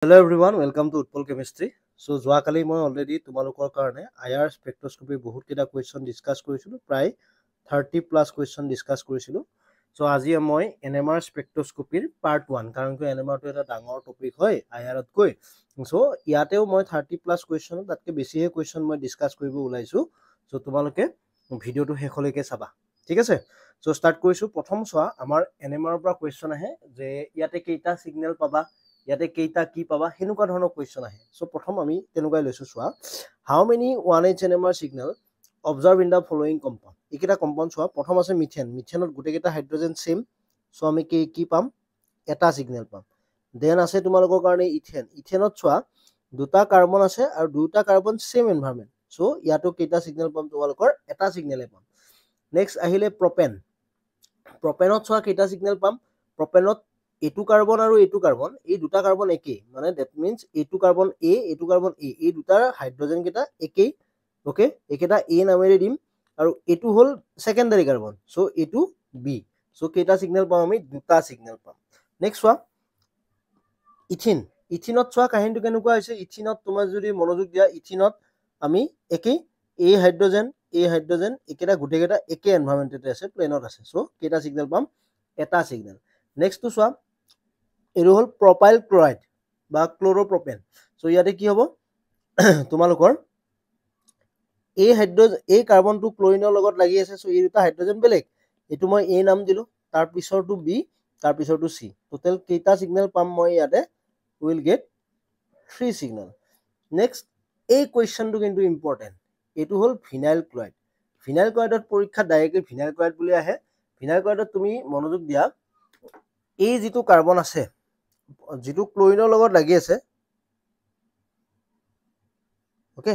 Hello everyone, welcome to Utpal Chemistry. So যোৱাকালি মই already তোমালোকৰ কাৰণে IR স্পেক্ট্ৰস্কপি বহুত কেইটা কুৱেশ্যন ডিসকাস কৰিছিলো, প্ৰায় 30+ কুৱেশ্যন ডিসকাস কৰিছিলো। সো আজি মই NMR স্পেক্ট্ৰস্কপিৰ পাৰ্ট 1, কাৰণ কি NMR টো এটা ডাঙৰ টপিক হয় IR তকৈ। সো ইয়াতেও মই 30+ কুৱেশ্যন, তাতকৈ বেছিহে কুৱেশ্যন মই ডিসকাস কৰিব ওলাইছো। সো তোমালোকে ভিডিওটো শেষলৈকে চাবা, ঠিক আছে? সো স্টাৰ্ট কৰিছো। প্ৰথম চোৱা, আমাৰ NMR পৰা কুৱেশ্যন আহে যে ইয়াতে কেইটা সিগনেল পাবা, ইয়াতে কেইটা কি পাবা, হেনুকা ধৰণৰ কুৱেশ্যন আহে। সো প্ৰথম আমি তেনেকুৱাই লৈছো। চোৱা, how many 1H NMR signal observe in the following compound. এইকেইটা কম্পাউণ্ড চোৱা, প্ৰথম আছে মিথেন। মিথেনত গোটেইকেইটা হাইড্ৰজেন সেম, সো আমি কি পাম, এটা সিগনেল পাম। দেন আছে তোমালোকৰ কাৰণে ইথেন। ইথেনত চোৱা, দুটা কাৰ্বন আছে আৰু দুটা কাৰ্বন সেম এনভাইৰনমেন্ট, সো ইয়াতো কেইটা সিগনেল পাম, তোমালোকৰ এটা সিগনেলে পাম। নেক্সট আহিলে প্ৰপেন। প্ৰপেনত চোৱা কেইটা সিগনেল পাম। প্ৰপেনত এইটো কাৰ্বন আৰু এইটো কাৰ্বন, এই দুটা কাৰ্বন একেই, মানে দ্যাট মিন্স এইটো কাৰ্বন এ, এইটো কাৰ্বন এ, এই দুটাৰ হাইড্ৰজেন কেইটা একেই। ওকে, একেটা এ নামেৰে দিম, আৰু এইটো হল সেকেন্ডাৰী কাৰ্বন, সো এইটো বি। সো কেইটা সিগনেল পাম আমি, দুটা সিগনেল পাম। নেক্সট চোৱা, ইথিন। ইথিনত চোৱা কাহিনীটো কেনেকুৱা হৈছে। ইথিনত তোমাৰ যদি মনোযোগ দিয়া, ইথিনত আমি একেই, এ হাইড্ৰজেন একেটা গোটেইকেইটা একে এনভাইৰনমেন্টতে আছে, প্লেনত আছে। সো কেইটা সিগনেল পাম, এটা সিগনেল। নেক্সটটো চোৱা, এইটো হল প্ৰপাইল ক্লৰাইড বা ক্লোৰোপ্ৰপেন। সো ইয়াতে কি হ'ব, তোমালোকৰ এই কাৰ্বনটো ক্লোৰিনৰ লগত লাগি আছে, সো এই দুটা হাইড্ৰজেন বেলেগ, এইটো মই এ নাম দিলো, তাৰ পিছৰটো বি, তাৰ পিছৰটো সি। টোটেল কেইটা সিগনেল পাম মই ইয়াতে, উইল গেট 3 সিগনেল। নেক্সট, এই কুৱেশ্যনটো কিন্তু ইম্পৰ্টেণ্ট। এইটো হল ভিনাইল ক্লৰাইড। ভিনাইল ক্লৰাইডত পৰীক্ষা ডাইৰেক্টলি ভিনাইল ক্লৰাইড বুলি আহে। ভিনাইল ক্লৰাইডত তুমি মনোযোগ দিয়া, এই যিটো কাৰ্বন আছে, যিটো ক্লোৰিনৰ লগত লাগি আছে, ওকে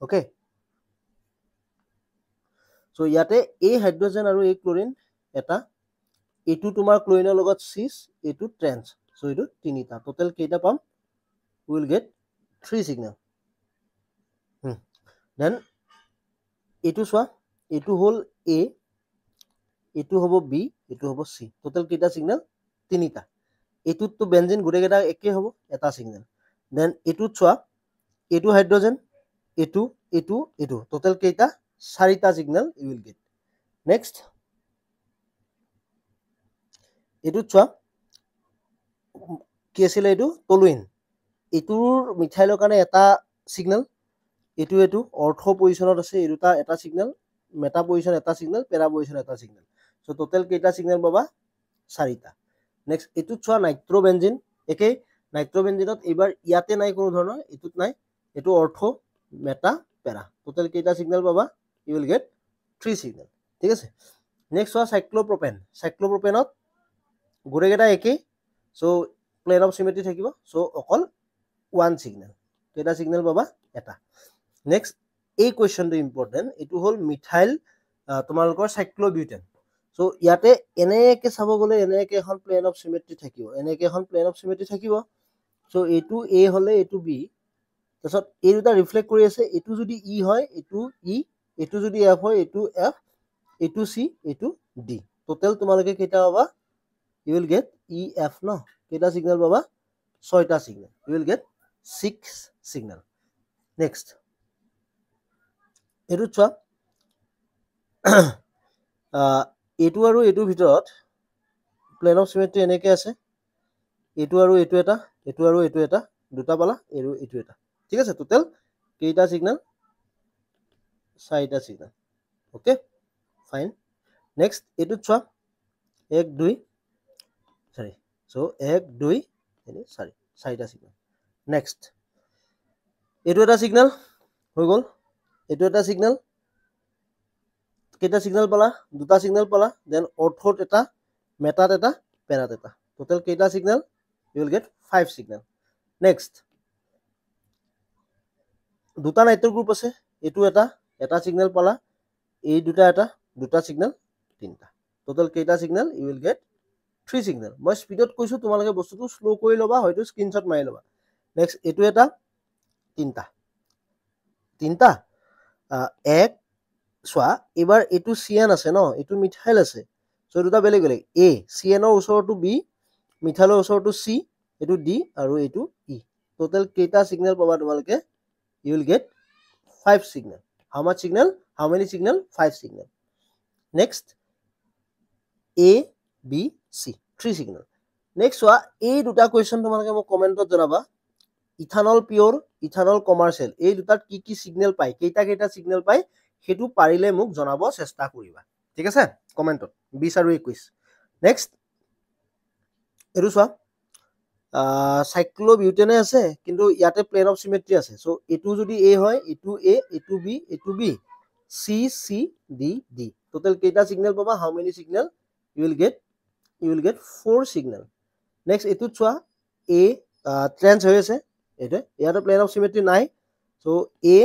ওকে, সো ইয়াতে এই হাইড্ৰজেন আৰু এই ক্লোৰিন এটা, এইটো তোমাৰ ক্লোৰিনৰ লগত সিস, এইটো ট্ৰেন্স, সো এইটো তিনিটা। টোটেল কেইটা পাম, উইল গেট 3 সিগনেল। দেন এইটো চোৱা, এইটো হল এ, এইটো হ'ব বি, এইটো হ'ব সি। টোটেল কেইটা সিগনেল, তিনিটা। এইটোতো বেনজিন গোটেইকেইটা একে হ'ব, এটা সিগনেল। দেন এইটোত চোৱা, এইটো হাইড্ৰজেন, এইটো এইটো এইটো, টোটেল কেইটা, চাৰিটা signal you will get. Next, এইটোত চোৱা, কি আছিলে এইটো, টলুইন। এইটোৰ মিথাইলৰ কাৰণে এটা সিগনেল, এইটো অৰ্থ পজিশনত আছে, এই দুটা এটা সিগনেল, মেটা পজিশন এটা সিগনেল, পেৰা পজিশন এটা সিগনেল। সো টোটেল কেইটা সিগনেল পাবা, চাৰিটা। নেক্সট, এইটোত চোৱা নাইট্ৰবেনজিন, একেই। নাইট্ৰবেনজিনত এইবাৰ ইয়াতে নাই কোনো ধৰণৰ, এইটোত নাই, এইটো অৰ্থ, মেটা, পেৰা। টোটেল কেইটা সিগনেল পাবা, ইউ উইল গেট 3 সিগনেল, ঠিক আছে? নেক্সট চোৱা সাইক্লোপ্ৰপেন। সাইক্লোপ্ৰপেনত গোটেইকেইটা একেই, সো প্লেন অফ সিমেট্ৰি থাকিব, সো অকল 1 সিগনেল। কেইটা সিগনেল পাবা, এটা। নেক্সট, এই কুৱেশ্যনটো ইম্পৰ্টেণ্ট। এইটো হল মিথাইল তোমালোকৰ সাইক্লোবিউটেন। সো ইয়াতে এনেকে চাব গ'লে এনেকে এখন প্লেন অফ সিমেট্ৰি থাকিব, এনেকে এখন প্লেন অফ সিমেট্ৰি থাকিব। সো এইটো এ হলে এইটো বি, তাৰপিছত এই দুটা ৰিফ্লেক্ট কৰি আছে, এইটো যদি ই হয় এইটো ই, এইটো যদি এফ হয় এইটো এফ, এইটো চি, এইটো ডি। টোটেল তোমালোকে কেইটা পাবা, ইউ উইল গেট ই এফ ন, কেইটা সিগনেল পাবা, 6টা signal. You will get 6 signal. Next, এইটোত চোৱা, এইটো আৰু এইটোৰ ভিতৰত প্লেন অফ সিমেট্ৰি এনেকে আছে, এইটো আৰু এইটো এটা, এইটো আৰু এইটো এটা, দুটা পালা, আৰু এইটো এটা, ঠিক আছে? টোটেল কেইটা সিগনেল, 4টা সিগনেল। Okay, fine. নেক্সট, এইটোত চোৱা, 1 2 4, সো 1 2 3 4, 4টা সিগনেল। নেক্সট, এইটো এটা সিগনেল হৈ গ'ল, এইটো এটা সিগনেল, কেইটা সিগনেল পালা, দুটা সিগনেল পালা। দেন অৰ্থত এটা, মেটাত এটা, পেৰাত এটা। টোটেল কেইটা signal, you will get 5 signal. Next, দুটা নাইট্ৰ গ্ৰুপ আছে, এইটো এটা, এটা সিগনেল পালা, এই দুটা এটা, দুটা সিগনেল, তিনিটা। টোটেল কেইটা signal, you will get 3 signal. মই স্পীডত কৈছো, তোমালোকে বস্তুটো শ্লো কৰি ল'বা, হয়তো স্ক্ৰীনশ্বট মাৰি ল'বা। নেক্সট, এইটো এটা, তিনিটা, এক, চোৱা এবাৰ এইটো চিএন আছে ন, এইটো মিথাইল আছে, সো দুটা বেলেগ বেলেগ। এ চিএনৰ ওচৰতো বি, মিথাইলৰ ওচৰটো C, এইটো D আৰু এইটো E. টোটেল কেইটা সিগনেল পাবা তোমালোকে? You will get 5 signal. How much signal? How many signal? 5 signal. Next, A, B, C. 3 signal. Next, এই দুটা question তোমালোকে মোক কমেন্টত জনাবা। ইথানল পিওর, ইথানল কমার্শিয়াল, এই দুটাত কি কি সিগনেল পায়, কেইটা সিগনেল পায়, সেইটো পাৰিলে মোক জনাব চেষ্টা কৰিবা। ঠিক আছে, কমেন্টত 20 আৰু 21। নেক্সট, এইটো চোৱা, সাইক্লোবিউটেনে আছে, কিন্তু ইয়াতে প্লেন অফ সিমেট্ৰি আছে। সো এইটো যদি এ হয়, এইটো এ, এইটো বি, এইটো B, C, C, D, D. Total কেইটা সিগনেল পাবা? How many signal? You will get 4 signal. Next, এইটো চোৱা, এ ট্ৰেন্স হৈ আছে, এইটো ইয়াতে প্লেন অফ সিমেট্ৰি নাই। সো এ,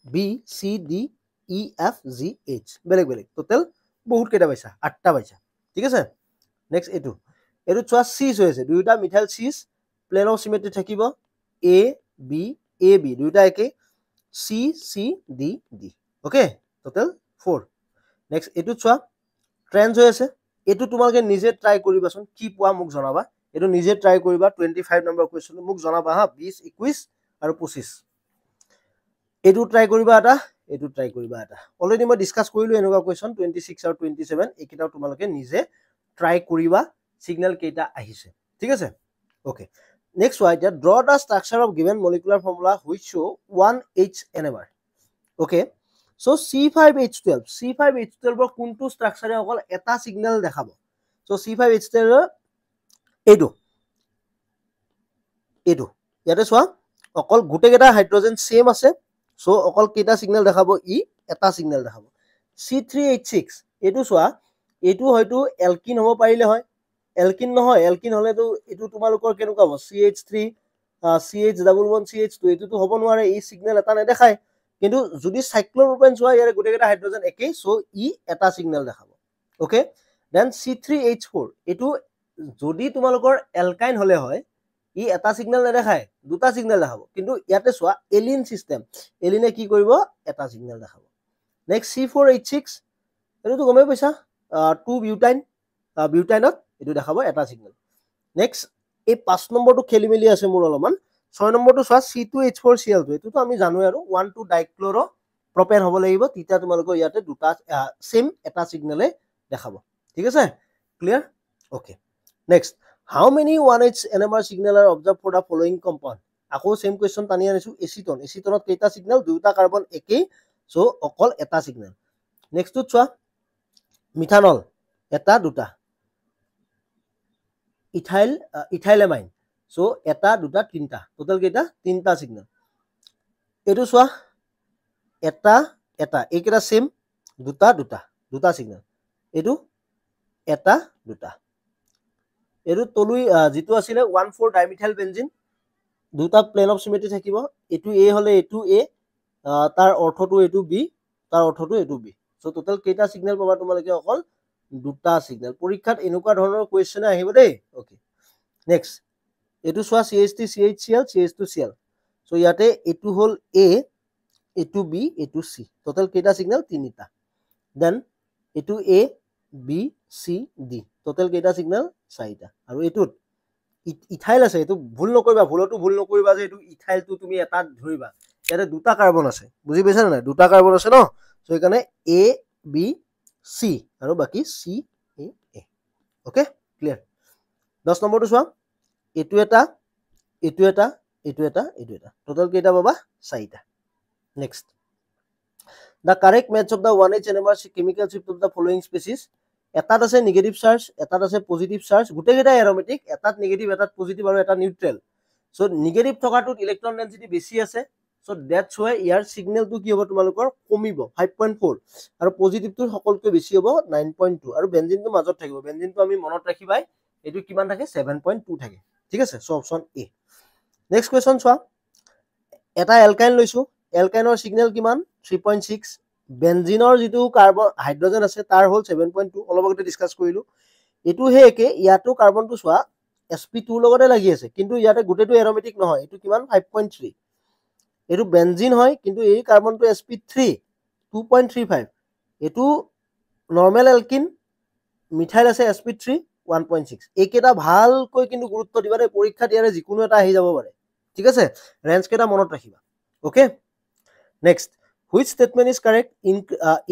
B, C, D, E, F, G, H, বেলেগ বেলেগ। টোটেল বহুত কেইটা পাইছা? 8টা পাইছা। ঠিক আছে। নেক্সট, এইটো চোৱা, চিজ হৈ আছে, দুইটা মিথাইল চিজ, প্লেন অফ সিমেট্ৰি থাকিব, এ বি, দুইটা একেই, C, C, D, D. Okay, total 4। Next, এইটো চোৱা, ট্ৰেন্স হৈ আছে, এইটো তোমালোকে নিজে ট্ৰাই কৰিবাচোন, কি পোৱা মোক জনাবা। এইটো নিজে ট্ৰাই কৰিবা। 25 নম্বৰ কুৱেশ্যন মোক জনাবা হা, 20, 21 আৰু 25। এইটো ট্ৰাই কৰিবা এটা, এইটো ট্ৰাই কৰিবা এটা। অলৰেডি মই ডিছকাছ কৰিলো এনেকুৱা কুৱেশ্যন 26 আৰু 27, এইকেইটাও তোমালোকে নিজে ট্ৰাই কৰিবা, সিগনেল কেইটা আহিছে। ঠিক আছে, ওকে। নেক্সট চোৱা, এতিয়া draw the structure of given molecular formula which show 1H NMR। Okay, so C5H12, C5H12 কোনটো ষ্ট্ৰাকচাৰে অকল এটা সিগনেল দেখাব? সো C5H12 এইটো ইয়াতে চোৱা, অকল গোটেইকেইটা হাইড্ৰোজেন সেম আছে। সো অকল কেইটা সিগনেল দেখাব? ই এটা সিগনেল দেখাব। C3H6 এইটো চোৱা, এইটো হয়তো এলকিন হ'ব পাৰিলে হয়, এলকিন নহয়, এলকিন হলেতো এইটো তোমালোকৰ কেনেকুৱা হ'ব? CH3 CH11 CH2, এইটোতো হ'ব নোৱাৰে, ই সিগনেল এটা নেদেখায়। কিন্তু যদি সাইক্লোপ্ৰপেন চোৱা, ইয়াৰে গোটেইকেইটা হাইড্ৰোজেন একেই, সো ই এটা সিগনেল দেখাব। ওকে, দেন C3H4 এইটো যদি তোমালোকৰ এলকাইন হলে হয়, ই এটা সিগনেল নেদেখায়, দুটা সিগনেল দেখাব। কিন্তু ইয়াতে চোৱা, এলিন সিস্টেম, এলিনে কি কৰিব? এটা সিগনেল দেখাব। নেক্সট, C4H6 এইটো গমেই পাইছা, 2 বিউটাইন, বিউটাইনত এইটো দেখাব এটা সিগনেল। নেক্সট, এই 5 নম্বৰটো খেলি মেলি আছে মোৰ অলপমান। 6 নম্বৰটো চোৱা, C2H4Cl2, এইটোতো আমি জানোৱে আৰু 1,2 ডাইক্লৰো প্ৰপেন হ'ব লাগিব, তেতিয়া তোমালোকৰ ইয়াতে দুটা সেম এটা সিগনেলে দেখাব। ঠিক আছে, clear? Okay. Next, how many 1H NMR signal are observed for the following compound? আকৌ সেম কুৱেশ্যন টানি আনিছো, এচিটন, এচিটনত কেইটা সিগনেল? দুটা কাৰ্বন একেই, সো অকল এটা সিগনেল। নেক্সটটো চোৱা, মিথানল এটা দুটা, ইথাইলেমাইন, সো এটা দুটা তিনটা, টোটাল কেইটা? তিনটা সিগনেল। এইটো চোৱা, এটা এটা, এইকেইটা সেম, দুটা দুটা, দুটা সিগনেল। এইটো এটা দুটা। এইটো তলুই যিটো আছিলে 1,4 ডাইমিথাইল বেনজিন, দুটা প্লেন অফ সিমেট্ৰি থাকিব, এইটো এ হলে এইটো এ, তাৰ অৰ্থটো এইটো বি, তাৰ অৰ্থটো এইটো বি। সো টোটাল কেইটা সিগনেল পাবা তোমালোকে? অকল দুটা সিগনেল। পৰীক্ষাত এনেকুৱা ধৰণৰ কুৱেশ্যন আহিব দেই। ওকে, নেক্সট, এইটো চোৱা, CH3 CHCl CH2Cl, সো ইয়াতে এইটো হল এ, এইটো বি, এইটো চি, টোটাল কেইটা সিগনেল? তিনিটা। দেন এইটো এ, বি, চি, ডি, টোটাল কেইটা সিগনেল? চাৰিটা। আৰু এইটোত ইথাইল আছে, এইটো ভুল নকৰিবা, ভুল নকৰিবা যে এইটো ইথাইলটো তুমি এটা ধৰিবা, ইয়াতে দুটা কাৰ্বন আছে, বুজি পাইছা নে নাই? দুটা কাৰ্বন আছে ন, সো সেইকাৰণে এ, বি, চি আৰু বাকি চি, এ। Okay, clear? 10 নম্বৰটো চোৱা, এইটো এটা, এইটো এটা, এইটো এটা, এইটো এটা, টোটাল কেইটা পাবা? চাৰিটা। Next, the correct match of the 1H NMR chemical shift of the following species. এটাত আছে নিগেটিভ চাৰ্জ, এটাত আছে পজিটিভ চাৰ্জ, গোটেইকেইটা এৰোমেটিক, এটাত নিগেটিভ, এটাত পজিটিভ আৰু এটা নিউট্ৰেল। সো নিগেটিভ থকাটোত ইলেক্ট্ৰন ডেনসিটি বেছি আছে, সো দ্যাটস ওয়াই ইয়াৰ সিগনেলটো কি হ'ব তোমালোকৰ? কমিব, 5.4, আৰু পজিটিভটো সকলোতকৈ বেছি হ'ব 9.2, আৰু বেনজিনটো মাজত থাকিব। বেনজিনটো আমি মনত ৰাখিবাই, এইটো কিমান থাকে? 7.2 থাকে। ঠিক আছে, so option A. Next question চোৱা, এটা এলকাইন লৈছো, এলকাইনৰ সিগনেল কিমান? 3.6, বেনজিনৰ যিটো কাৰ্বন হাইড্ৰোজেন আছে তাৰ হ'ল 7.2, অলপ আগতে ডিসকাস কৰিলো। এইটো হে একে, ইয়াতো কাৰ্বনটো চোৱা sp2 লগতে লাগি আছে, কিন্তু ইয়াতে গোটেইটো এৰোমেটিক নহয়, এইটো কিমান? 5.3। এইটো বেনজিন হয়, কিন্তু এই কাৰ্বনটো sp3 2.35। এইটো নৰ্মেল এলকিন, মিথাইল আছে sp3 1.6 এইকেইটা ভালকৈ কিন্তু গুৰুত্ব দিবা দেই পৰীক্ষাত ইয়াৰে যিকোনো এটা আহি যাব পাৰে ঠিক আছে ৰেঞ্জ কেইটা মনত ৰাখিবা okay next which statement is correct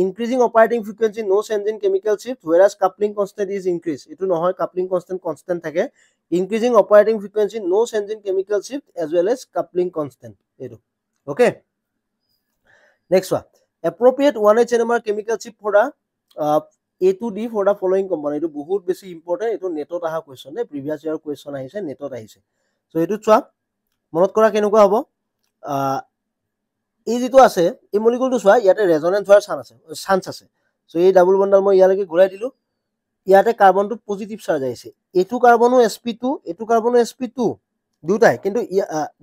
increasing operating frequency no change in chemical shift whereas coupling constant is increased etu nohoy coupling constant thake increasing operating frequency no change in chemical shift as well as coupling constant etu okay next one appropriate 1H NMR chemical shift for the A to D for the following component etu bahut beshi important etu netot aha question de previous year question ahise netot ahise so etu chwa monot kora kenuka hobo এই যেটো আছে এই মলিকুলটো সোয়া ইয়াতে resonance হোৱাৰ chance আছে so এই double বন্ডাল মই ইয়ালৈকে ঘূৰাই দিলো ইয়াতে কাৰ্বনটো পজিটিভ চাৰ্জ আহিছে এটু কাৰ্বনো sp2 এটু কাৰ্বনো sp2 দুটাই কিন্তু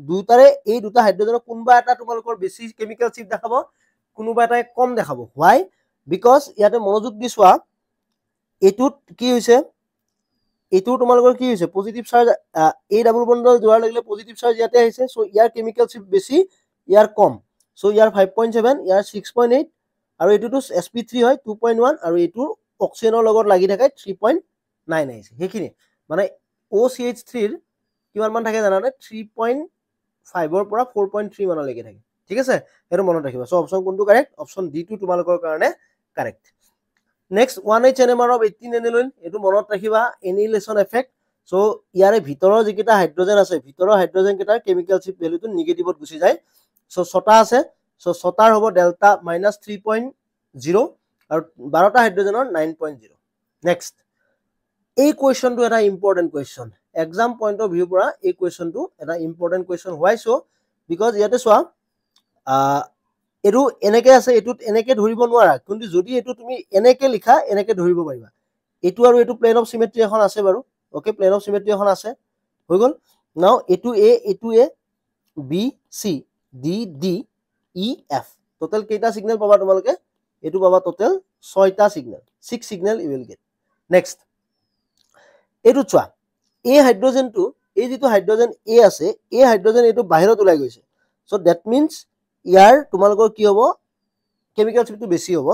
দুটাৰে এই দুটা হাইড্ৰোজেনৰ কোনবা এটা তোমালোকৰ বেছি কেমিক্যাল শিফট দেখাব কোনবা এটা কম দেখাব why because ইয়াতে মনোযোগ দি সোয়া এটুত কি হৈছে এটু তোমালোকৰ কি হৈছে পজিটিভ চাৰ্জ এই ডাবল বন্ডাল জোড়াৰ লাগিলে পজিটিভ চাৰ্জ ইয়াতে আহিছে সো ইয়াৰ কেমিক্যাল শিফট বেছি ইয়াৰ কম so ইয়াৰ 5.7 ইয়াৰ 6.8 আৰু এটুটো sp3 হয় 2.1 আৰু এটুৰ অক্সিজেনৰ লগত লাগি থাকে 3.9 আহিছে হেখিনি মানে OCH3 ৰ কিমান মান থাকে জানানে 3.5 ৰ পৰা 4.3 মান লাগি থাকে ঠিক আছে এটো মনত ৰাখিবা সো অপচন কোনটো কাৰেক্ট অপচন ডি টু তোমালোকৰ কাৰণে correct next 1H NMR of 18 aniline এটো মনত ৰাখিবা এনিলেশন এফেক্ট সো ইয়াৰে ভিতৰৰ যিকিটা হাইড্ৰোজেন আছে ভিতৰৰ হাইড্ৰোজেন কেটাৰ কেমিক্যাল শিফট ভ্যালুটো নেগেটিভত গুচি যায় সো ছটা আছে সো ছটাৰ হ'ব ডেল্টা -3.0 আৰু 12টা হাইড্ৰোজেনৰ 9.0 নেক্সট এই কোৱেশ্চনটো এটা important question exam point of view পৰা এই কোৱেশ্চনটো এটা important question why so because ইয়াতে সোয়া এটো এনেকে আছে এটুত এনেকে ধৰিব নোৱাৰা কিন্তু যদি এটো তুমি এনেকে লিখা এনেকে ধৰিব পাৰিবা এটো আৰু এটো প্লেন অফ সিমেট্ৰি এখন আছে বাৰু ওকে প্লেন অফ সিমেট্ৰি এখন আছে হৈ গল নাও এটো A B C D D E F total কেইটা সিগন্যাল পাবা তোমালোকে এটো পাবা টোটাল 6টা signal 6 signal you will get next এটো চোৱা এই হাইড্ৰোজেনটো এই যেটো হাইড্ৰোজেন এ আছে এই হাইড্ৰোজেন এটো বাহিৰত ওলাই গৈছে সো দ্যাট মিন্স ইয়াৰ তোমালোকৰ কি হ'ব কেমিক্যাল শিফটটো বেছি হ'ব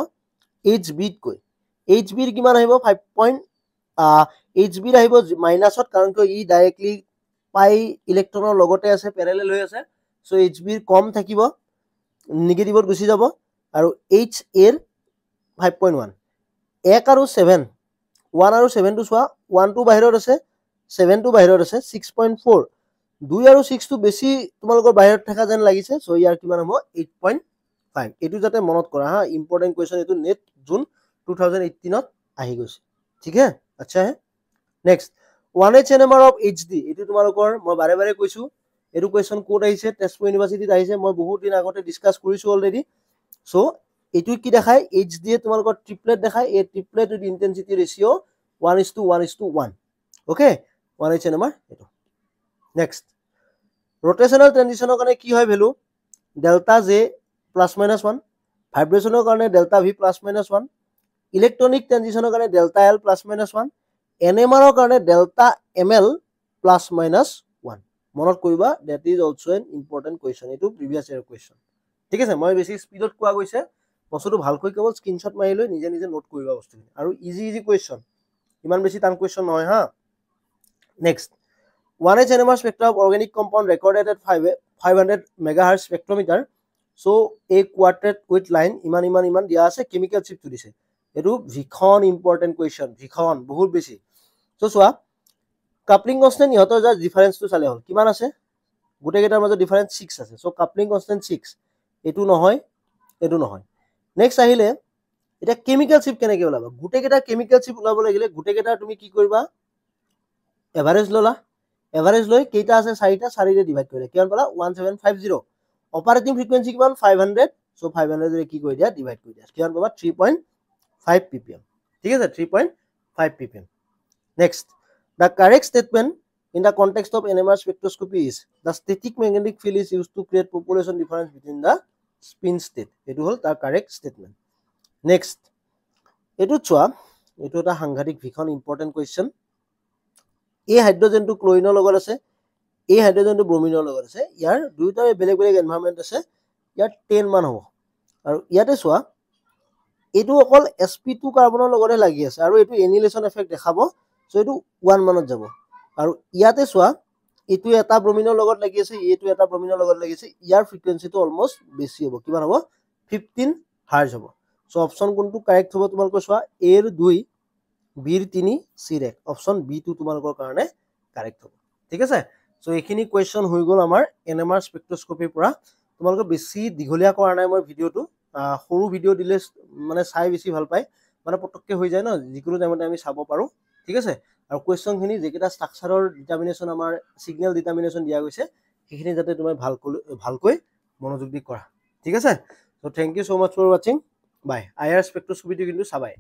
HB কৈ HB ৰ কিমান আহিব 5. HB ৰ আহিব মাইনাসত কাৰণ ই ডাইৰেক্টলি পাই ইলেক্ট্ৰনৰ লগতে আছে প্যাৰেলেল হৈ আছে সো HB ৰ কম থাকিব নেগেটিভত গুচি যাব আৰু H এৰ 5.1 1 আৰু 7 1 আৰু 7 টো সোয়া 1 টো বাহিৰত আছে 7 টো বাহিৰত আছে 6.4 2 আৰু 6 টো বেছি তোমালোকৰ বাহিৰত থকা যেন লাগিছে সো ইয়াৰ কিমান হ'ব 8.5 এটো যাতে মনত কৰা হা ইম্পৰ্টেন্ট কোৱেশ্চন এটো নেট জুন 2018 ত আহি গৈছে ঠিক আছে আচ্ছা হে next 1H NMR of HD এটো তোমালোকৰ মই বাৰে বাৰে কৈছো এটো কোৱেশ্চন কোড আহিছে তেজপুৰ ইউনিভাৰ্সিটিত আহিছে মই বহুত দিন আগতে ডিসকাস কৰিছো অলৰেডি সো এটো কি দেখায় HD এ তোমালোকৰ ট্ৰিপলেট দেখায় এই triplet with intensity ratio 1:1:1 okay 1H NMR এটো নেক্সট rotational transition কাৰণে কি হয় ভ্যালু ডেল্টা J +-1 ভাইব্ৰেচনৰ কাৰণে ডেল্টা V +-1 ইলেক্ট্ৰনিক ট্ৰানজিশনৰ কাৰণে ডেল্টা L +-1 NMR ৰ কাৰণে ডেল্টা ML +-1 মনত কৰিবা that is also an important question এটো previous year question ঠিক আছে মই বেছি স্পিডত কোৱা গৈছে বস্তুটো ভালকৈ কেৱল স্ক্ৰিনশ্বট মাৰি লৈ নিজে নিজে নোট কৰিবা বস্তুটো আৰু ইজি question ইমান বেছি টান question নহয় হা next 1H NMR spectra of organic compound recorded at 500 megahertz spectrometer so a quartet with line iman dia ase chemical shift dise etu ভিখন important question ভিখন বহুত বেছি so soa coupling constant ইহতৰ যা difference তো চালে হল কিমান আছে গুটে কেটাৰ মাজত ডিফারেন্স 6 আছে so coupling constant 6 এটো নহয় নেক্সট আহিলে এটা chemical shift কেনেকে ওলাবা গুটে কেটা chemical shift ওলাব লাগিলে গুটে কেটা তুমি কি কৰিবা এভাৰেজ ললা এভাৰেজ লৈ কেইটা আছে 4টা 4 ৰে ডিভাইড কৰিলে কিমান পালা 1750 অপাৰেটিং ফ্ৰিকোয়েন্সি কিমান 500 সো 500 ৰে কি কৰি দিয়া ডিভাইড কৰি দিয়া কিমান পাবা 3.5 ppm ঠিক আছে 3.5 ppm next the correct statement in the context of NMR spectroscopy is the static magnetic field is used to create population difference between the spin state etu hol tar correct statement next etu chua etu ta সাংঘাতিক ভিখন important question এই হাইড্ৰোজেনটো ক্লোৰিনৰ লগত আছে এই হাইড্ৰোজেনটো ব্ৰোমিনৰ লগত আছে ইয়াৰ দুইটাৰে বেলেগ বেলেগ এনভায়ৰনমেন্ট আছে ইয়াৰ 10 মান হ'ব আৰু ইয়াতে চোৱা এটো অকল sp2 কাৰ্বনৰ লগতে লাগি আছে আৰু এটো এনিলেশন এফেক্ট দেখাব সো এইটো 1 মানত যাব আৰু ইয়াতে চোৱা এইটো এটা ব্ৰমিনৰ লগত লাগি আছে এইটো এটা ব্ৰমিনৰ লগত লাগি আছে ইয়াৰ ফ্ৰিকুৱেন্সিটো অলমোস্ট বেছি হ'ব কিমান হ'ব 15 হাৰ্জ হ'ব সো অপচন কোনটো কাৰেক্ট হ'ব তোমালোকৰ চোৱা A ৰ 2 B ৰ 3 C ৰ 1 অপচন B টো তোমালোকৰ কাৰণে কাৰেক্ট হ'ব ঠিক আছে সো এইখিনি কোৱেশ্চন হৈ গ'ল আমাৰ NMR স্পেক্ট্ৰস্কপিৰ পৰা তোমালোকে বেছি দীঘলীয়া কৰা নাই মই ভিডিওটো সৰু ভিডিও দিলে মানে চাই বেছি ভাল পায় মানে পটককে হৈ যায় ন যিকোনো টাইমতে আমি চাব পাৰো ঠিক আছে আৰু কোৱেশ্চনখিনি যেকেইটা ষ্ট্ৰাকচাৰৰ ডিটাৰমিনেশ্যন আমাৰ সিগনেল ডিটাৰমিনেশ্যন দিয়া গৈছে সেইখিনি যাতে তুমি ভালকৈ মনোযোগ দি কৰা ঠিক আছে so thank you so much for watching bye IR স্পেক্ট্ৰস্কপিটো কিন্তু চাবাই